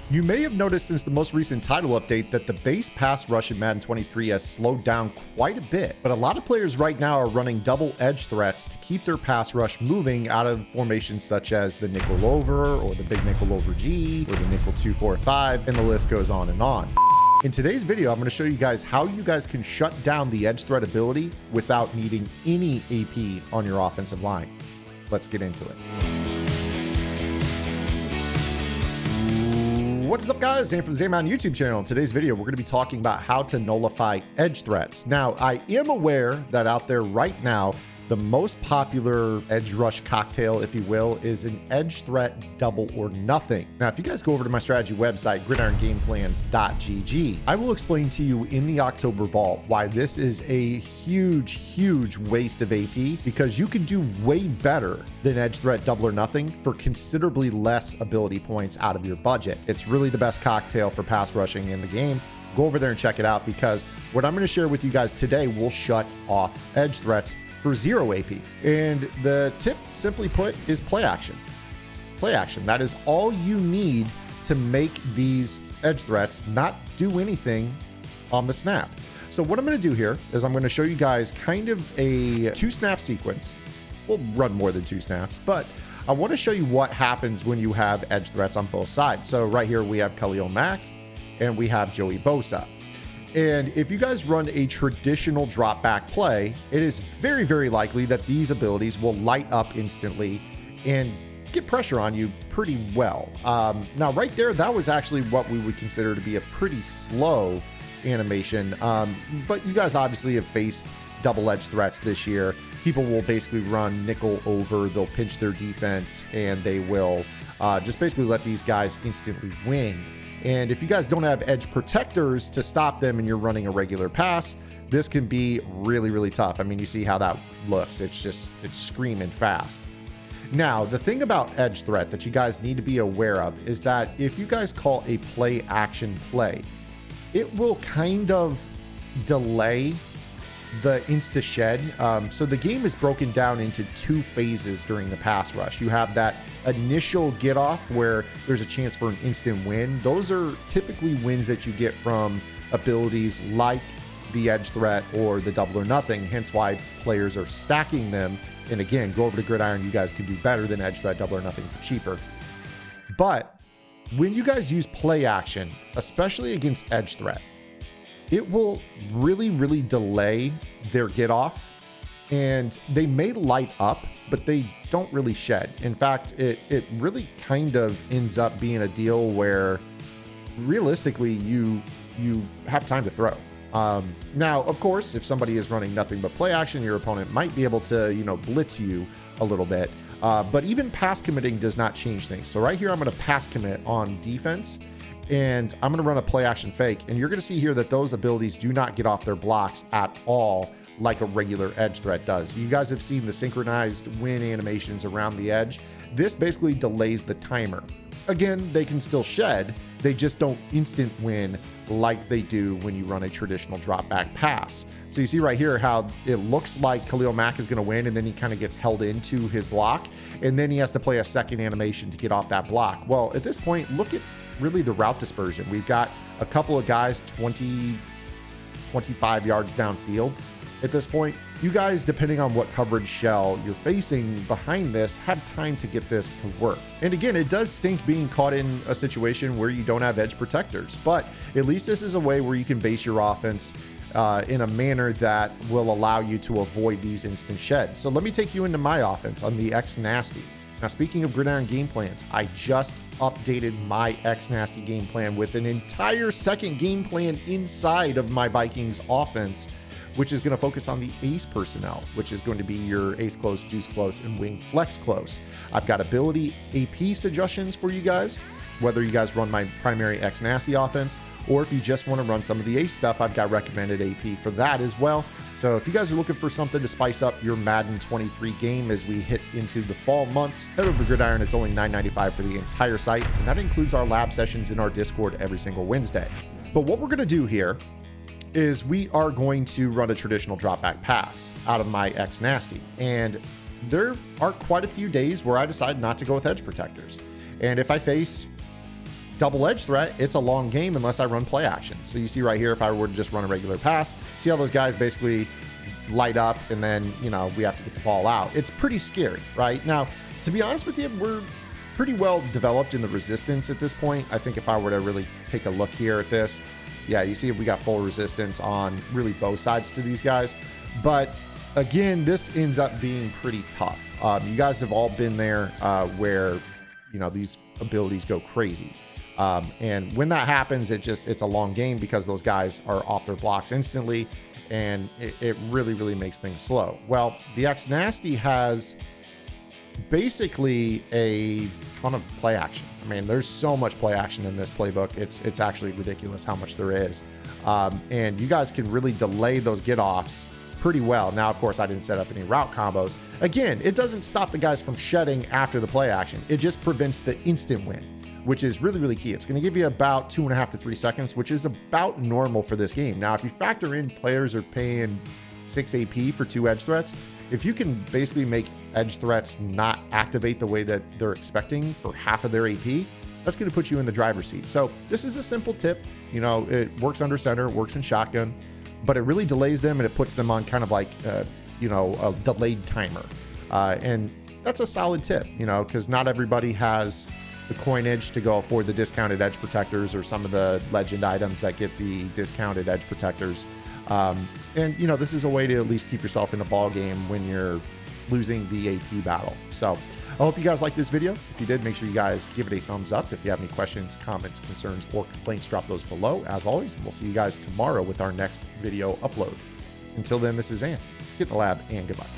You may have noticed since the most recent title update that the base pass rush in Madden 23 has slowed down quite a bit, but a lot of players right now are running double edge threats to keep their pass rush moving out of formations such as the nickel over or the big nickel over G or the nickel 2-4-5, and the list goes on and on. In today's video, I'm going to show you guys how you guys can shut down the edge threat ability without needing any AP on your offensive line. Let's get into it. What is up, guys? Zane from the Madden YouTube channel. In today's video, we're going to be talking about how to nullify edge threats. Now, I am aware that out there right now, the most popular edge rush cocktail, if you will, is an edge threat double or nothing. Now, if you guys go over to my strategy website, gridirongameplans.gg, I will explain to you in the October Vault why this is a huge waste of AP, because you can do way better than edge threat double or nothing for considerably less ability points out of your budget. It's really the best cocktail for pass rushing in the game. Go over there and check it out, because what I'm going to share with you guys today will shut off edge threats for 0 AP. And the tip, simply put, is play action. Play action. That is all you need to make these edge threats not do anything on the snap. So what I'm going to do here is I'm going to show you guys kind of a 2-snap sequence. We'll run more than 2 snaps, but I want to show you what happens when you have edge threats on both sides. So right here we have Khalil Mack and we have Joey Bosa. And if you guys run a traditional drop back play, it is very likely that these abilities will light up instantly and get pressure on you pretty well. Now right there, that was actually what we would consider to be a pretty slow animation. But you guys obviously have faced double edge threats this year. People will basically run nickel over, they'll pinch their defense, and they will just basically let these guys instantly win. And if you guys don't have edge protectors to stop them and you're running a regular pass, this can be really tough. I mean, you see how that looks. It's screaming fast. Now, the thing about edge threat that you guys need to be aware of is that if you guys call a play action play, it will kind of delay the insta shed. So the game is broken down into 2 phases during the pass rush. You have that initial get off where there's a chance for an instant win. Those are typically wins that you get from abilities like the edge threat or the double or nothing, hence why players are stacking them. And again, go over to Gridiron, you guys can do better than edge threat double or nothing for cheaper. But when you guys use play action, especially against edge threat, it will really delay their get off, and they may light up, but they don't really shed. In fact, it really kind of ends up being a deal where realistically you have time to throw. Now, of course, if somebody is running nothing but play action, your opponent might be able to, blitz you a little bit. But even pass committing does not change things. So right here, I'm going to pass commit on defense, and I'm going to run a play action fake. And you're going to see here that those abilities do not get off their blocks at all like a regular edge threat does. You guys have seen the synchronized win animations around the edge. This basically delays the timer. Again, they can still shed. They just don't instant win like they do when you run a traditional drop back pass. So you see right here how it looks like Khalil Mack is going to win, and then he kind of gets held into his block, and then he has to play a second animation to get off that block. Well, at this point, look at really the route dispersion. We've got a couple of guys 20, 25 yards downfield at this point. You guys, depending on what coverage shell you're facing behind this, have time to get this to work. And again, it does stink being caught in a situation where you don't have edge protectors, but at least this is a way where you can base your offense in a manner that will allow you to avoid these instant sheds. So let me take you into my offense on the X Nasty. Now, speaking of Gridiron game plans, I just updated my X Nasty game plan with an entire second game plan inside of my Vikings offense, which is going to focus on the ace personnel, which is going to be your ace close, deuce close, and wing flex close. I've got ability AP suggestions for you guys, whether you guys run my primary X Nasty offense, or if you just want to run some of the ace stuff, I've got recommended AP for that as well. So if you guys are looking for something to spice up your Madden 23 game as we hit into the fall months, head over to Gridiron. It's only $9.95 for the entire site, and that includes our lab sessions in our Discord every single Wednesday. But what we're going to do here is we are going to run a traditional drop back pass out of my X Nasty. And there are quite a few days where I decide not to go with edge protectors. And if I face double edge threat, it's a long game unless I run play action. So you see right here, if I were to just run a regular pass, see how those guys basically light up and then, you know, we have to get the ball out. It's pretty scary, right? Now, to be honest with you, we're pretty well developed in the resistance at this point. I think if I were to really take a look here at this, yeah, you see we got full resistance on really both sides to these guys. But again, this ends up being pretty tough. You guys have all been there where, you know, these abilities go crazy. And when that happens, it's a long game because those guys are off their blocks instantly, and it really, really makes things slow. Well, the X Nasty has basically a ton of play action. I mean, there's so much play action in this playbook. It's actually ridiculous how much there is. And you guys can really delay those get-offs pretty well. Now, of course, I didn't set up any route combos. Again, it doesn't stop the guys from shedding after the play action. It just prevents the instant win, which is really, really key. It's going to give you about 2.5 to 3 seconds, which is about normal for this game. Now, if you factor in players are paying 6 AP for 2 edge threats, if you can basically make edge threats not activate the way that they're expecting for half of their AP, that's going to put you in the driver's seat. So this is a simple tip. You know, it works under center, works in shotgun, but it really delays them and it puts them on kind of like, you know, a delayed timer. And that's a solid tip, you know, because not everybody has the coinage to go for the discounted edge protectors or some of the legend items that get the discounted edge protectors. And, you know, this is a way to at least keep yourself in a ball game when you're losing the AP battle. So I hope you guys liked this video. If you did, make sure you guys give it a thumbs up. If you have any questions, comments, concerns, or complaints, drop those below as always. And we'll see you guys tomorrow with our next video upload. Until then, this is Zan. Get in the lab and good luck.